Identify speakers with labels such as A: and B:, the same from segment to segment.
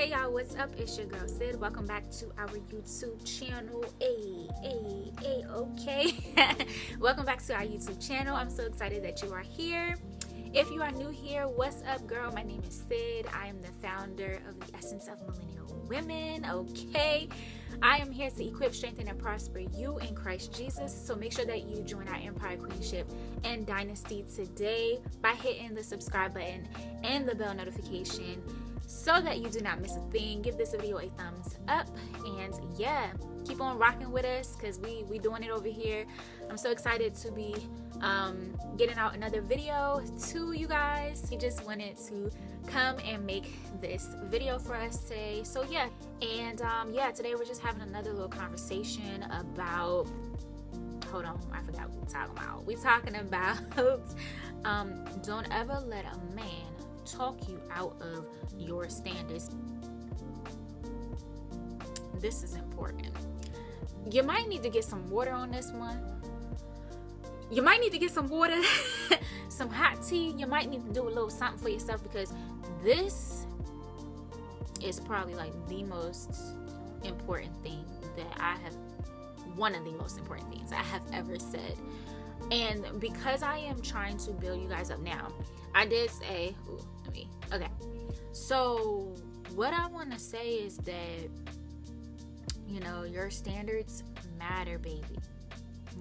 A: Hey y'all, what's up? It's your girl Sid. Welcome back to our YouTube channel. Okay. Welcome back to our YouTube channel. I'm so excited that you are here. If you are new here, what's up, girl? My name is Sid. I am the founder of the Essence of Millennial Women. Okay. I am here to equip, strengthen, and prosper you in Christ Jesus. So make sure that you join our Empire Queenship and Dynasty today by hitting the subscribe button and the bell notification so that you do not miss a thing. Give this video a thumbs up, and yeah, keep on rocking with us because we doing it over here. I'm so excited to be getting out another video to you guys. He just wanted to come and make this video for us today. So yeah, and today we're just having another little conversation about, hold on, I forgot what we're talking about. We're talking about don't ever let a man talk you out of your standards. This is important. You might need to get some water on this one. You might need to get some water, some hot tea. You might need to do a little something for yourself, because this is probably like the most important thing that I have, one of the most important things I have ever said. And because I am trying to build you guys up now, I did say, okay. So what I want to say is that, you know, your standards matter, baby.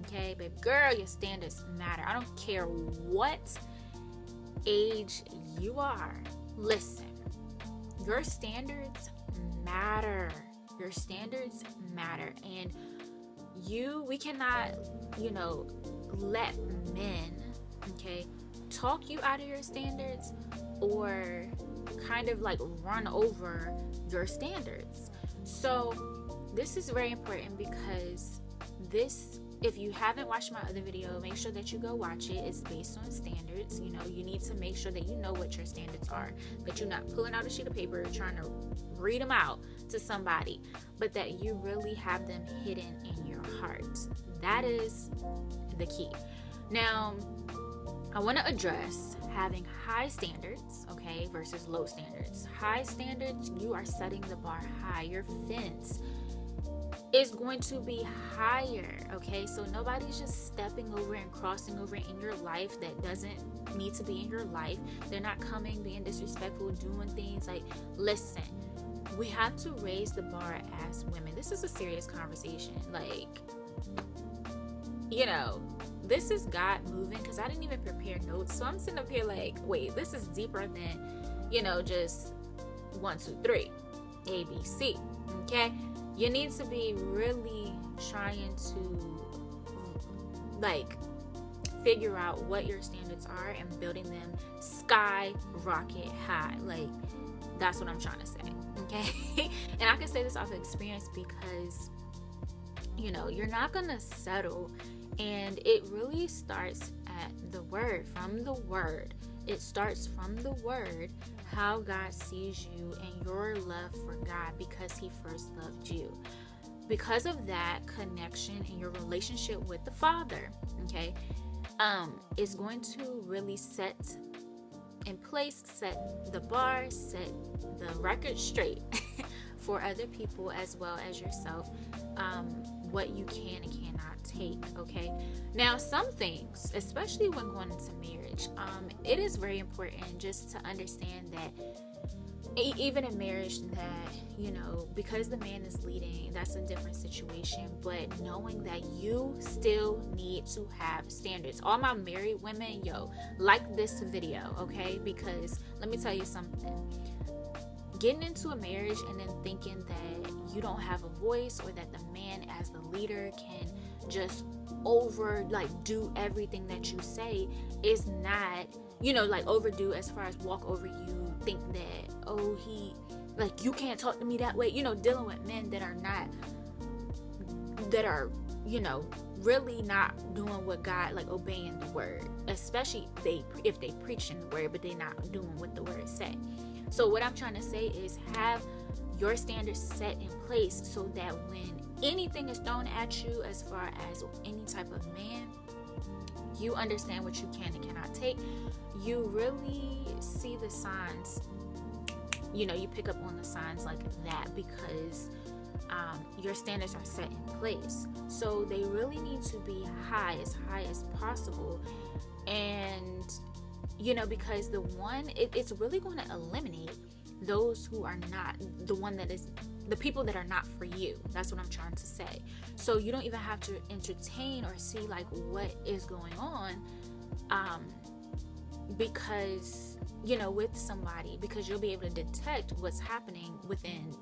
A: Okay, baby girl, your standards matter. I don't care what age you are. Listen, your standards matter. Your standards matter. And we cannot, let men, okay, talk you out of your standards or kind of like run over your standards. So this is very important, because if you haven't watched my other video, make sure that you go watch it. It's based on standards. You need to make sure that you know what your standards are, that you're not pulling out a sheet of paper trying to read them out to somebody, but that you really have them hidden in your heart. That is the key. Now, I want to address having high standards, okay, versus low standards. High standards, you are setting the bar high. Your fence is going to be higher, okay? So nobody's just stepping over and crossing over in your life that doesn't need to be in your life. They're not coming, being disrespectful, doing things like, listen, we have to raise the bar as women. This is a serious conversation. Like, this is God moving, because I didn't even prepare notes. So I'm sitting up here like, wait, this is deeper than, just 1, 2, 3, A, B, C, okay? You need to be really trying to figure out what your standards are and building them skyrocket high. Like, that's what I'm trying to say, okay? And I can say this off of experience, because you're not gonna settle, and it really starts at the word. From the word, it starts from the word, how God sees you and your love for God, because he first loved you. Because of that connection and your relationship with the Father, okay, is going to really set in place, set the bar, set the record straight for other people as well as yourself, what you can and cannot take, okay? Now, some things, especially when going into marriage, it is very important just to understand that even in marriage, that because the man is leading, that's a different situation, but knowing that you still need to have standards. All my married women, like this video, okay? Because let me tell you something. Getting into a marriage and then thinking that you don't have a voice, or that the man as the leader can just do everything that you say is not, overdo as far as walk over you, think that, oh, he, you can't talk to me that way, dealing with men that are really not doing what God, obeying the word, especially if they preaching the word, but they not doing what the word say. So what I'm trying to say is, have your standards set in place so that when anything is thrown at you as far as any type of man, you understand what you can and cannot take. You really see the signs you pick up on the signs like that because your standards are set in place. So they really need to be high as possible. And because it's really going to eliminate those who are not the people that are not for you. That's what I'm trying to say. So you don't even have to entertain or see like what is going on because with somebody, because you'll be able to detect what's happening within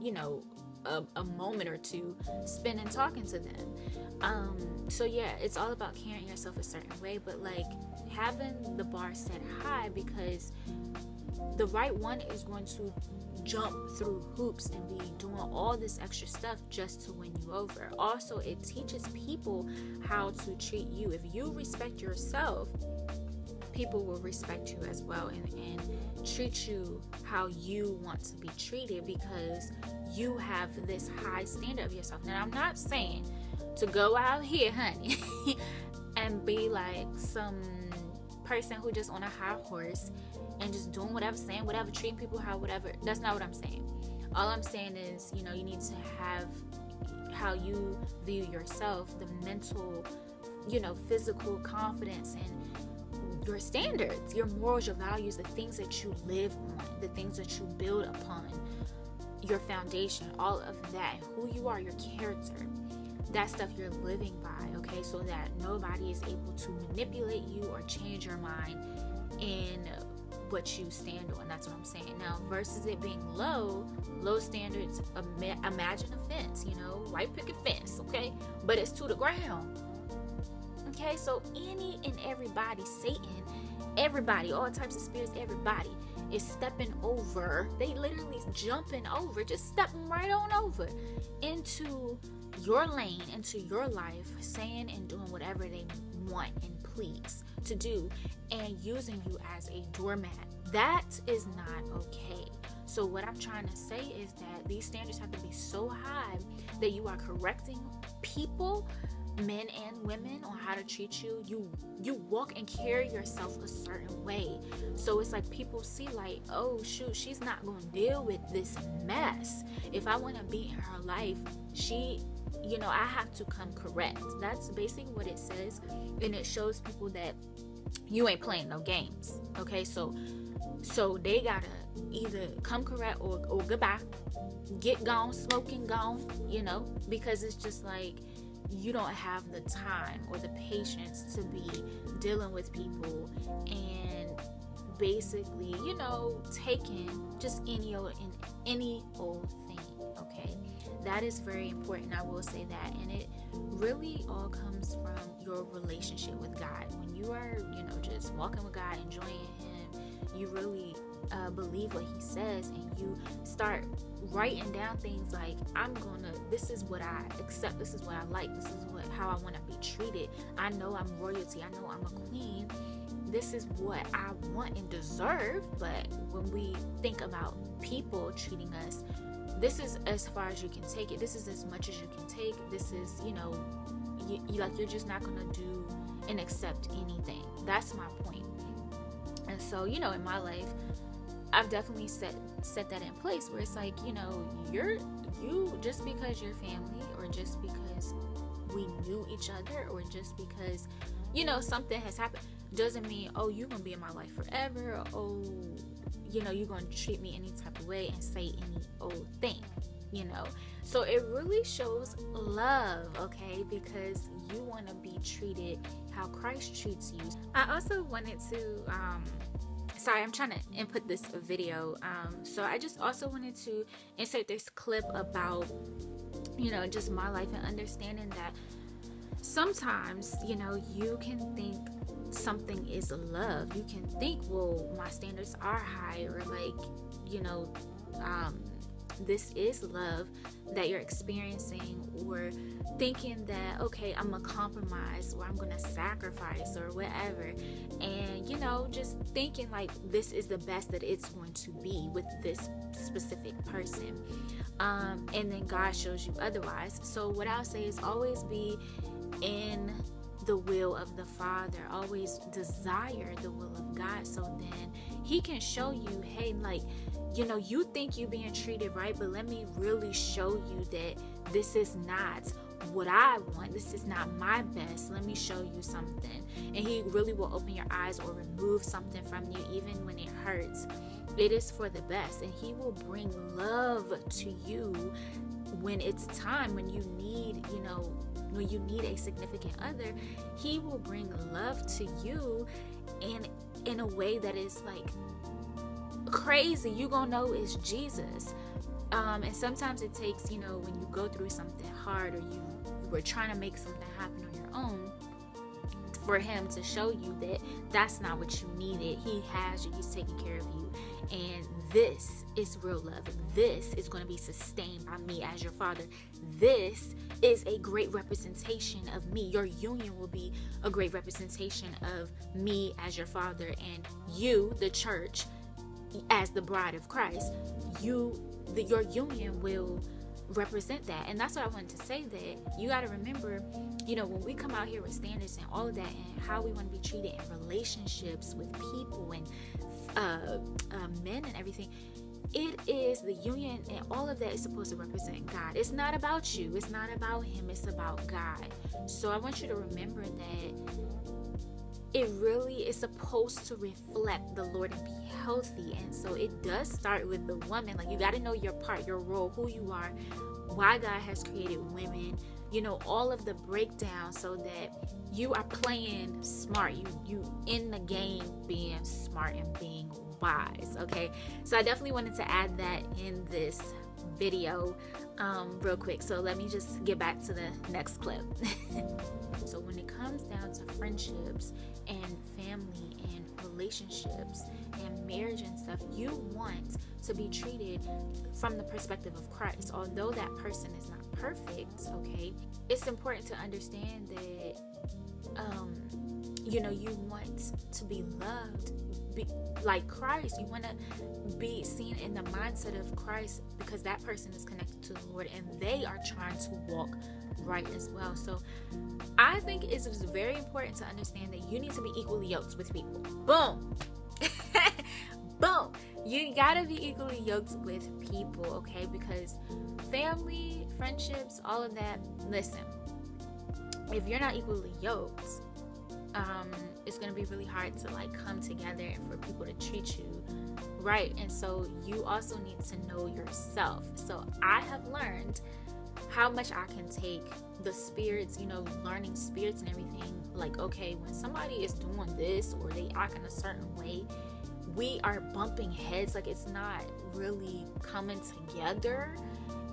A: a moment or two spending talking to them. So yeah, it's all about carrying yourself a certain way, but like having the bar set high, because the right one is going to jump through hoops and be doing all this extra stuff just to win you over. Also, it teaches people how to treat you. If you respect yourself, people will respect you as well and treat you how you want to be treated, because you have this high standard of yourself. Now, I'm not saying to go out here, honey, and be like some person who just on a high horse and just doing whatever, saying whatever, treating people how whatever. That's not what I'm saying. All I'm saying is, you need to have how you view yourself, the mental, physical confidence, and your standards, your morals, your values, the things that you live on, the things that you build upon, your foundation, all of that, who you are, your character, that stuff you're living by, okay? So that nobody is able to manipulate you or change your mind in what you stand on. That's what I'm saying. Now, versus it being low standards, imagine a fence, white picket fence, okay? But it's to the ground. Okay, so any and everybody, Satan, everybody, all types of spirits, everybody is stepping over. They literally jumping over, just stepping right on over into your lane, into your life, saying and doing whatever they want and please to do, and using you as a doormat. That is not okay. So what I'm trying to say is that these standards have to be so high that you are correcting people, men and women, on how to treat you. You walk and carry yourself a certain way. So it's like people see like, oh shoot, she's not going to deal with this mess. If I want to be in her life, I have to come correct. That's basically what it says. And it shows people that you ain't playing no games. Okay, so they gotta either come correct or goodbye, get gone, smoking gone, because it's just like you don't have the time or the patience to be dealing with people and basically, taking just any old thing. Okay, that is very important. I will say that, and it really all comes from your relationship with God. When you are, just walking with God, enjoying Him, you really believe what He says, and you start writing down things like, this is what I accept, this is what I like, this is how I want to be treated. I know I'm royalty, I know I'm a queen, this is what I want and deserve. But when we think about people treating us, this is as far as you can take it. This is as much as you can take. This is, you're just not going to do and accept anything. That's my point. And so, in my life, I've definitely set that in place where it's like, you just because you're family, or just because we knew each other, or just because, something has happened, doesn't mean, oh, you're going to be in my life forever, or, oh, you're going to treat me any type of way and say any old thing, So it really shows love, okay? Because you want to be treated how Christ treats you. I also wanted to, sorry, I'm trying to input this video. So I just also wanted to insert this clip about, just my life, and understanding that sometimes, you can think something is love. You can think, well, my standards are high, or like, this is love that you're experiencing, or thinking that, okay, I'm gonna compromise, or I'm gonna sacrifice, or whatever, and just thinking like this is the best that it's going to be with this specific person, and then God shows you otherwise. So what I'll say is always be in the will of the Father, always desire the will of God, so then He can show you, hey, like, you think you being treated right, but let me really show you that this is not what I want. This is not my best. Let me show you something. And he really will open your eyes or remove something from you, even when it hurts. It is for the best. And he will bring love to you when it's time, when you need, when you need a significant other. He will bring love to you, and in a way that is like crazy. You gonna know it's Jesus. And sometimes it takes, when you go through something hard, or you were trying to make something happen on your own, for him to show you that that's not what you needed. He has you. He's taking care of you. And this is real love. This is going to be sustained by me as your father. This is a great representation of me. Your union will be a great representation of me as your father, and you, the church, as the bride of Christ. Your union will represent that. And that's what I wanted to say, that you got to remember, when we come out here with standards and all of that, and how we want to be treated in relationships with people and men and everything, it is the union, and all of that is supposed to represent God. It's not about you. It's not about him. It's about God. So I want you to remember that it really is supposed to reflect the Lord and be healthy. And so it does start with the woman. Like, you got to know your part, your role, who you are, why God has created women, all of the breakdown, so that you are playing smart. You in the game being smart and being wise. Okay, so I definitely wanted to add that in this video real quick. So let me just get back to the next clip. So when it comes down to friendships and family and relationships and marriage and stuff, you want to be treated from the perspective of Christ. Although that person is not perfect, okay, it's important to understand that you want to be loved like Christ. You want to be seen in the mindset of Christ, because that person is connected to the Lord and they are trying to walk right as well. So I think it's very important to understand that you need to be equally yoked with people. Boom. Boom. You gotta be equally yoked with people, okay? Because family, friendships, all of that, listen, if you're not equally yoked, it's going to be really hard to come together and for people to treat you right. And so you also need to know yourself. So I have learned how much I can take the spirits, learning spirits and everything. Like, okay, when somebody is doing this or they act in a certain way, we are bumping heads. Like, it's not really coming together.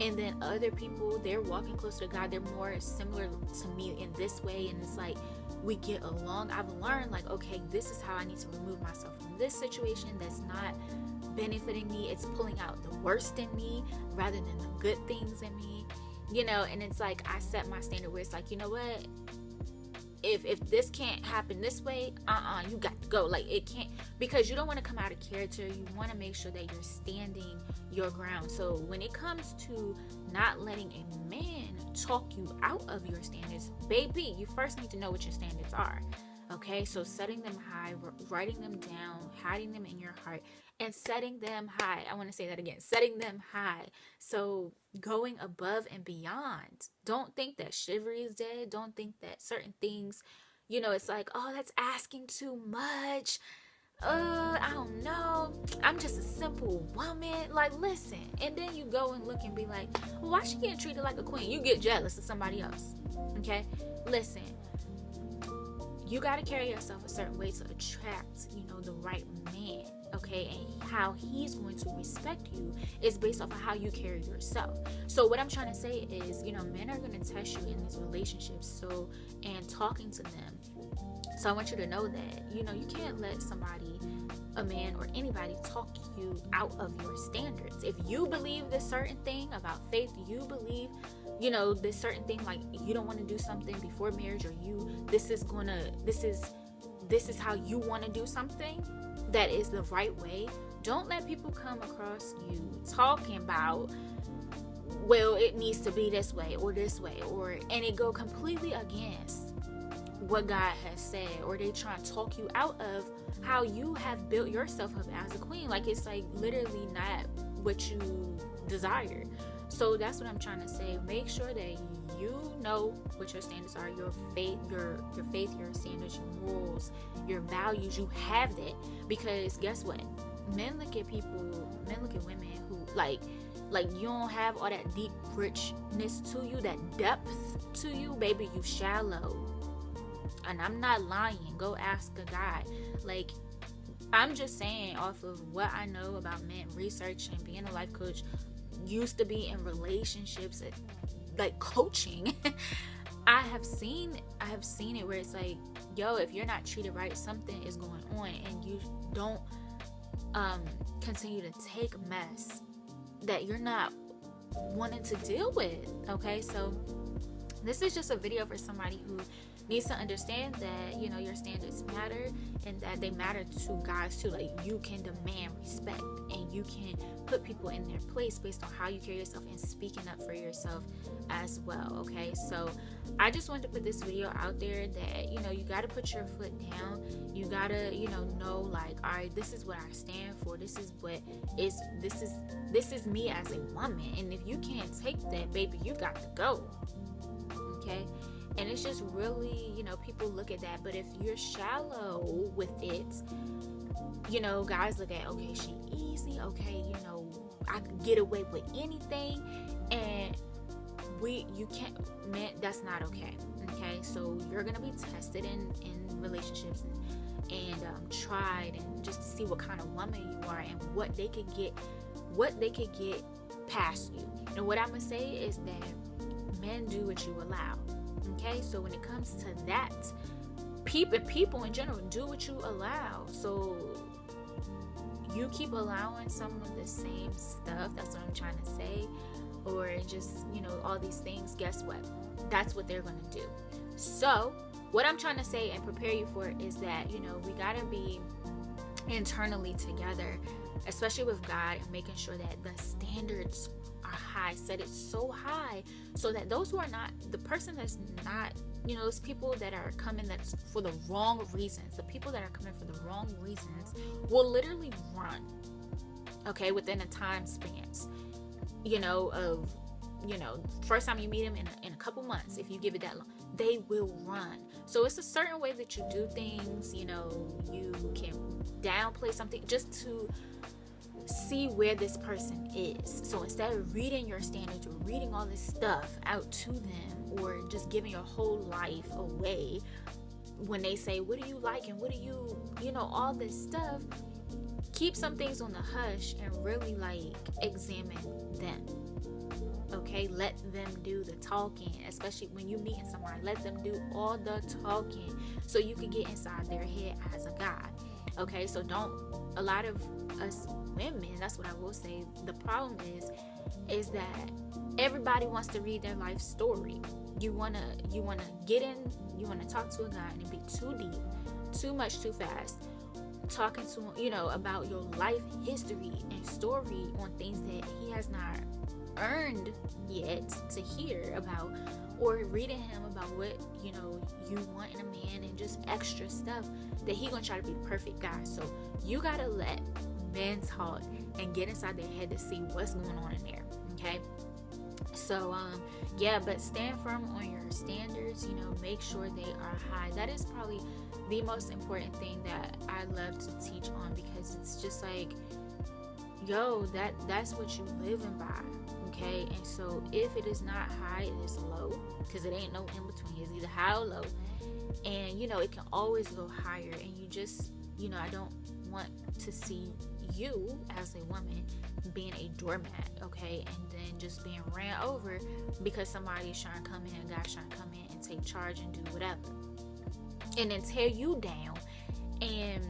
A: And then other people, they're walking closer to God. They're more similar to me in this way. And it's like, we get along. I've learned, okay, this is how I need to remove myself from this situation that's not benefiting me. It's pulling out the worst in me rather than the good things in me, and it's like, I set my standard where it's like, you know what? If this can't happen this way, you got to go. Like, it can't, because you don't want to come out of character. You want to make sure that you're standing your ground. So when it comes to not letting a man talk you out of your standards, baby, you first need to know what your standards are. Okay, so setting them high, writing them down, hiding them in your heart, and setting them high. I want to say that again, setting them high. So going above and beyond. Don't think that chivalry is dead. Don't think that certain things, it's like, oh, that's asking too much. I don't know. I'm just a simple woman. Like, listen. And then you go and look and be like, well, why she getting treated like a queen? You get jealous of somebody else. Okay? Listen. You got to carry yourself a certain way to attract, the right man, okay? And how he's going to respect you is based off of how you carry yourself. So what I'm trying to say is, men are going to test you in these relationships, and talking to them. So I want you to know that, you can't let somebody, a man or anybody, talk you out of your standards. If you believe this certain thing about faith, you believe this certain thing, like you don't want to do something before marriage, or this is how you want to do something that is the right way. Don't let people come across you talking about, well, it needs to be this way, and it go completely against what God has said, or they try to talk you out of how you have built yourself up as a queen. Like, it's like literally not what you desire. So that's what I'm trying to say. Make sure that you know what your standards are, your faith, your standards, your morals, your values. You have that, because guess what? Men look at women who like you don't have all that deep richness to you, that depth to you, baby. You shallow. And I'm not lying. Go ask a guy. Like, I'm just saying off of what I know about men, researching, being a life coach, used to be in relationships, like coaching. I have seen it where it's like, yo, if you're not treated right, something is going on, and you don't continue to take mess that you're not wanting to deal with. Okay, so this is just a video for somebody who needs to understand that, you know, your standards matter, and that they matter to guys too. Like, you can demand respect, and you can put people in their place based on how you carry yourself and speaking up for yourself as well. Okay, so I just wanted to put this video out there that, you know, you got to put your foot down. You got to, you know, like, all right, this is what I stand for. This is me as a woman. And if you can't take that, baby, you got to go. Okay. And it's just really, you know, people look at that. But if you're shallow with it, you know, guys look at, okay, she easy. Okay, you know, I could get away with anything. And you can't, man, that's not okay. Okay, so you're going to be tested in relationships and tried, and just to see what kind of woman you are and what they could get past you. And what I'm going to say is that men do what you allow. Okay, so when it comes to that, people in general do what you allow. So you keep allowing some of the same stuff, that's what I'm trying to say, or just, you know, all these things, guess what? That's what they're going to do. So what I'm trying to say and prepare you for is that, you know, we got to be internally together, especially with God, and making sure that the standards are high, set it so high, so that those who are not, the person that's not, you know, those people that are coming that's for the wrong reasons, the people that are coming for the wrong reasons will literally run, okay, within a time spans, you know, of, you know, first time you meet them in a couple months, if you give it that long, they will run. So it's a certain way that you do things, you know, you can downplay something just to see where this person is. So instead of reading your standards or reading all this stuff out to them, or just giving your whole life away when they say, what do you like and what do you know, all this stuff, keep some things on the hush and really like examine them. Okay, let them do the talking, especially when you meet somebody. Let them do all the talking so you can get inside their head as a guy. Okay, so a lot of us women, that's what I will say, the problem is that everybody wants to read their life story. You wanna get in, you wanna talk to a guy and it be too deep, too much, too fast, talking to him, you know, about your life history and story on things that he has not earned yet to hear about, or reading him about what, you know, you want in a man, and just extra stuff that he gonna try to be the perfect guy. So you gotta let men talk and get inside their head to see what's going on in there. Okay, so yeah, but stand firm on your standards, you know, make sure they are high. That is probably the most important thing that I love to teach on, because it's just like, yo, that's what you living by. Okay, and so if it is not high, it is low, because it ain't no in between. It's either high or low, and you know, it can always go higher. And you just, you know, I don't want to see you as a woman being a doormat, okay, and then just being ran over because somebody's trying to come in, a guy's trying to come in and take charge and do whatever, and then tear you down and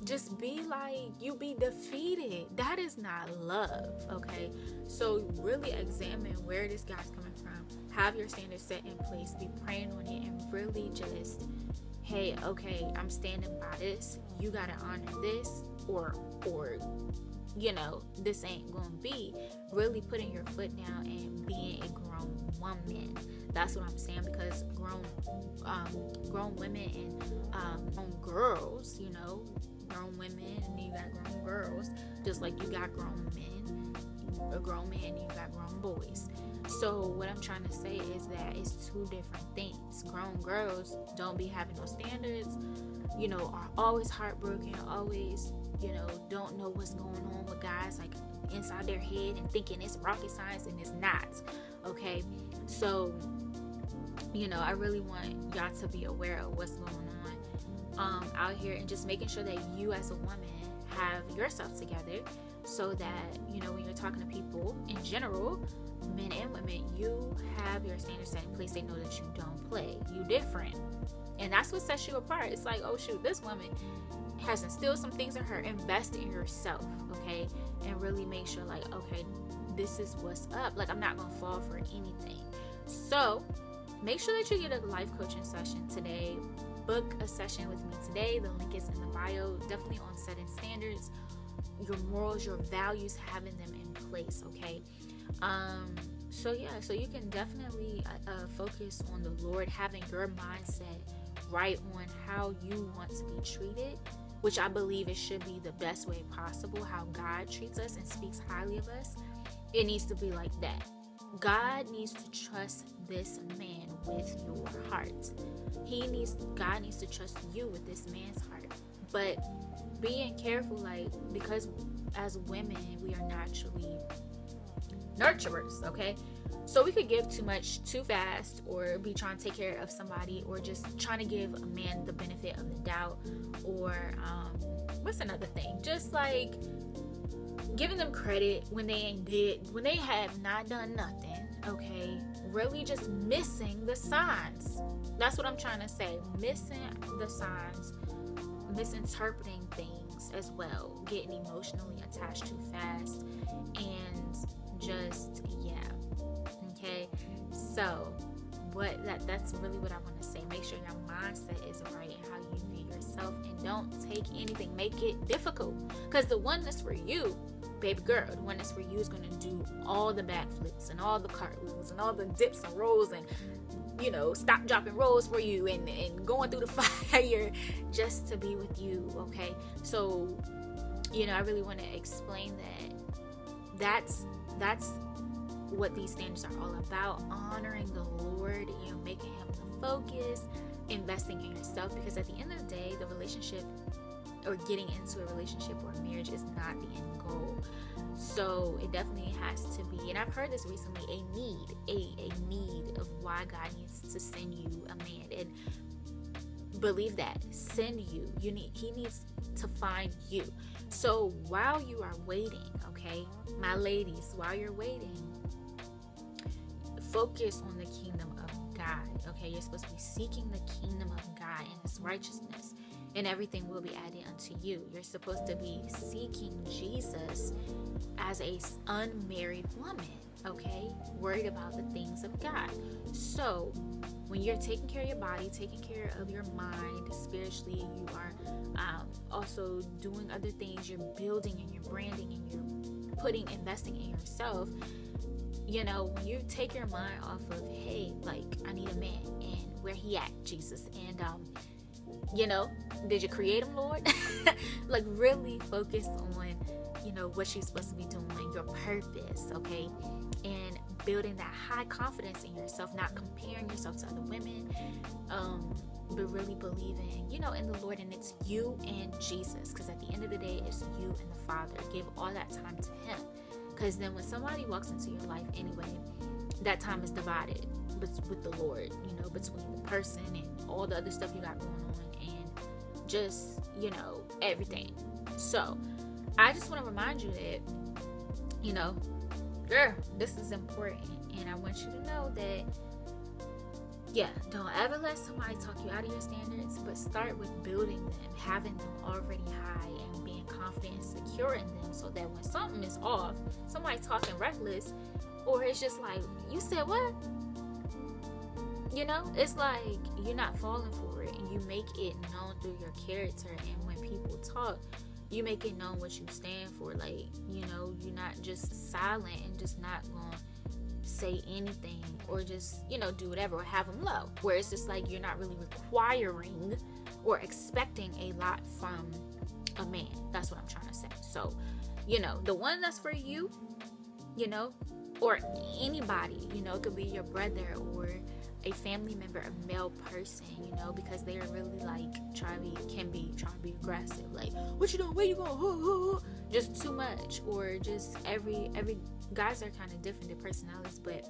A: just be like, you be defeated. That is not love. Okay, so really examine where this guy's coming from, have your standards set in place, be praying on it, and really just, hey, okay, I'm standing by this, you gotta honor this, or this ain't gonna be. Really putting your foot down and being a grown woman. That's what I'm saying, because grown women and grown girls, grown women, and then you got grown girls, just like you got grown men, a grown man, and you got grown boys. So what I'm trying to say is that it's two different things. Grown girls don't be having no standards, are always heartbroken, always, don't know what's going on with guys, like inside their head, and thinking it's rocket science, and it's not. Okay, so I really want y'all to be aware of what's going on out here, and just making sure that you as a woman have yourself together, so that when you're talking to people in general, men and women, you have your standards set in place. They know that you don't play, you different, and that's what sets you apart. It's like, oh shoot, this woman has instilled some things in her. Invest in yourself, okay, and really make sure, like, okay, this is what's up. Like, I'm not gonna fall for anything. So make sure that you get a life coaching session today. Book a session with me today. The link is in the bio. Definitely on setting standards, your morals, your values, having them in place, okay? So you can definitely focus on the Lord, having your mindset right on how you want to be treated, which I believe it should be the best way possible. How God treats us and speaks highly of us, it needs to be like that. God needs to trust this man with your heart. God needs to trust you with this man's heart. But being careful, like, because as women, we are naturally nurturers, okay? So we could give too much too fast, or be trying to take care of somebody, or just trying to give a man the benefit of the doubt, or what's another thing? Just like giving them credit when they have not done nothing, okay? Really just missing the signs. That's what I'm trying to say. Missing the signs, misinterpreting things as well, getting emotionally attached too fast, and just, okay? So that's really what I want to say. Make sure your mindset is right and how you view yourself, and don't take anything, make it difficult, because the one that's for you, baby girl, the one that's for you is going to do all the backflips and all the cartwheels and all the dips and rolls, and stop, dropping rolls for you, and going through the fire just to be with you, okay? So I really want to explain that's what these standards are all about. Honoring the Lord, making him the focus, investing in yourself, because at the end of the day, the relationship, or getting into a relationship or a marriage, is not the end goal. So it definitely has to be, and I've heard this recently, a need of why God needs to send you a man. And believe that, he needs to find you. So while you are waiting, okay, my ladies, while you're waiting, focus on the kingdom of God, okay? You're supposed to be seeking the kingdom of God and his righteousness, and everything will be added unto you. You're supposed to be seeking Jesus as a unmarried woman, okay? Worried about the things of God. So when you're taking care of your body, taking care of your mind spiritually, you are also doing other things. You're building, and you're branding, and you're investing in yourself. When you take your mind off of, hey, like, I need a man, and where he at, Jesus, and did you create him, Lord? Like, really focus on what you're supposed to be doing, your purpose, okay? And building that high confidence in yourself, not comparing yourself to other women, but really believing in the Lord, and it's you and Jesus, because at the end of the day, it's you and the Father. Give all that time to him, because then when somebody walks into your life anyway, that time is divided with the Lord, between the person and all the other stuff you got going on, and just everything. So I just want to remind you that girl, this is important, and I want you to know that don't ever let somebody talk you out of your standards, but start with building them, having them already high, and being confident and secure in them, so that when something is off, somebody talking reckless, or it's just like, you said what? It's like you're not falling for it, and you make it known through your character. And when people talk, you make it known what you stand for. Like, you know, you're not just silent and just not gonna say anything, or just, you know, do whatever, or have them low, where it's just like you're not really requiring or expecting a lot from a man. That's what I'm trying to say. So, you know, the one that's for you, you know, or anybody, you know, it could be your brother or a family member, a male person, you know, because they are really like trying to be aggressive, like, what you doing, where you going, just too much, or just every guys are kind of different, their personalities, but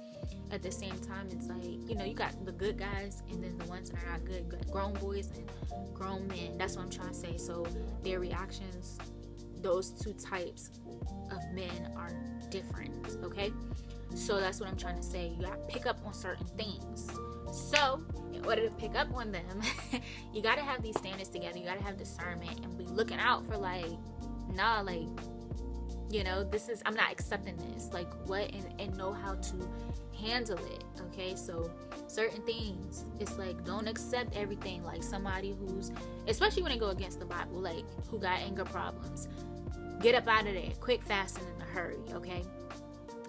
A: at the same time, it's like, you know, you got the good guys and then the ones that are not good, grown boys and grown men. That's what I'm trying to say. So their reactions, those two types of men are different, okay? So that's what I'm trying to say. You gotta pick up on certain things. So in order to pick up on them, you gotta have these standards together. You gotta have discernment and be looking out for, like, nah, like, you know, this is, I'm not accepting this, like, what, and know how to handle it, okay? So certain things, it's like, don't accept everything. Like somebody who's, especially when they go against the Bible, like who got anger problems, get up out of there quick, fast, and in a hurry, okay?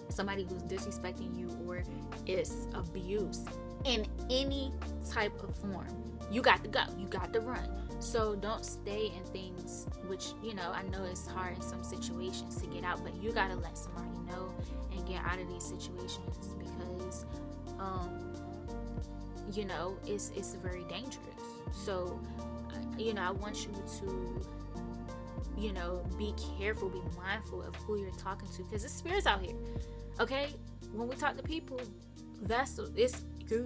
A: Somebody who's disrespecting you or is abuse in any type of form, you got to go, you got to run. So don't stay in things, which, you know, I know it's hard in some situations to get out, but you got to let somebody know and get out of these situations, because you know, it's very dangerous. So you know, I want you to, you know, be careful, be mindful of who you're talking to, because there's spirits out here, okay? When we talk to people, vessel, it's,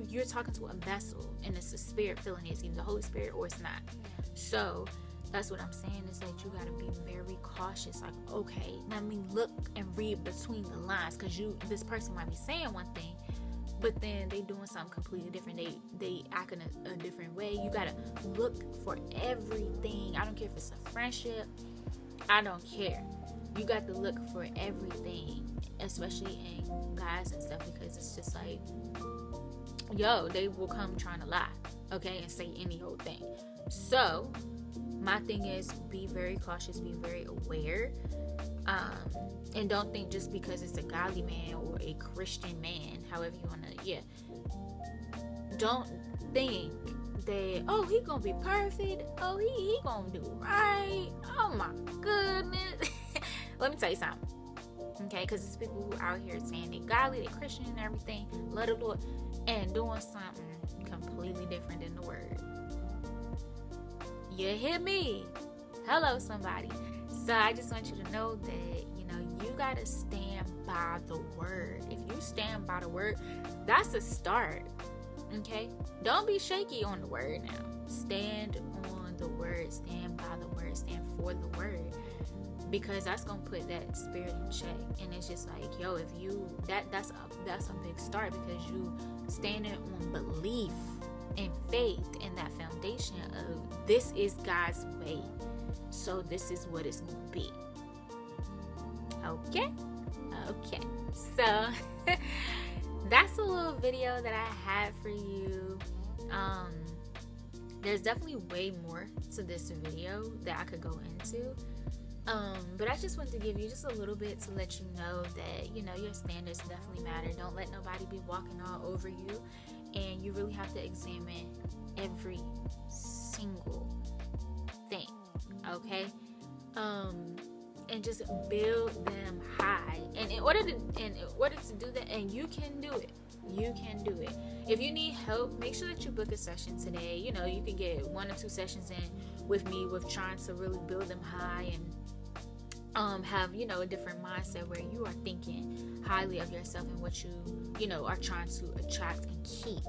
A: you're talking to a vessel, and it's a spirit filling it. It's either the Holy Spirit or it's not. So that's what I'm saying. It's like you got to be very cautious. Like, okay, let me look and read between the lines, because this person might be saying one thing, but then they doing something completely different. They acting a different way. You got to look for everything. I don't care if it's a friendship. I don't care. You got to look for everything, especially in guys and stuff, because it's just like, yo, they will come trying to lie, okay, and say any old thing. So my thing is, be very cautious, be very aware, and don't think just because it's a godly man or a Christian man, however you want to, don't think that, oh, he gonna be perfect, oh, he gonna do right, oh my goodness. Let me tell you something, okay, because it's people who out here saying they godly, they Christian and everything, love the Lord, and doing something completely different than the word. You hear me? Hello, somebody. So I just want you to know that, you know, you gotta stand by the word. If you stand by the word, that's a start, okay? Don't be shaky on the word now. Stand on the word, stand by the word, stand for the word, because that's gonna put that spirit in check. And it's just like, yo, if you, that's a big start, because you standing on belief and faith in that foundation of, this is God's way, so this is what it's gonna be. Okay, so that's a little video that I had for you. There's definitely way more to this video that I could go into, but I just wanted to give you just a little bit to let you know that, you know, your standards definitely matter. Don't let nobody be walking all over you, and you really have to examine every single thing, okay? And just build them high. And in order to do that, and you can do it. If you need help, make sure that you book a session today. You know, you can get 1 or 2 sessions in with me, with trying to really build them high and have, you know, a different mindset where you are thinking highly of yourself and what you know, are trying to attract and keep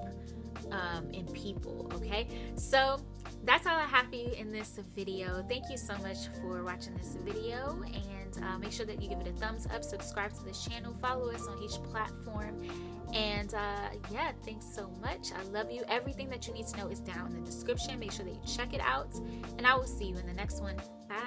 A: in people, okay? So that's all I have for you in this video. Thank you so much for watching this video, and make sure that you give it a thumbs up, subscribe to this channel, follow us on each platform, and yeah, thanks so much. I love you. Everything that you need to know is down in the description. Make sure that you check it out, and I will see you in the next one. Bye.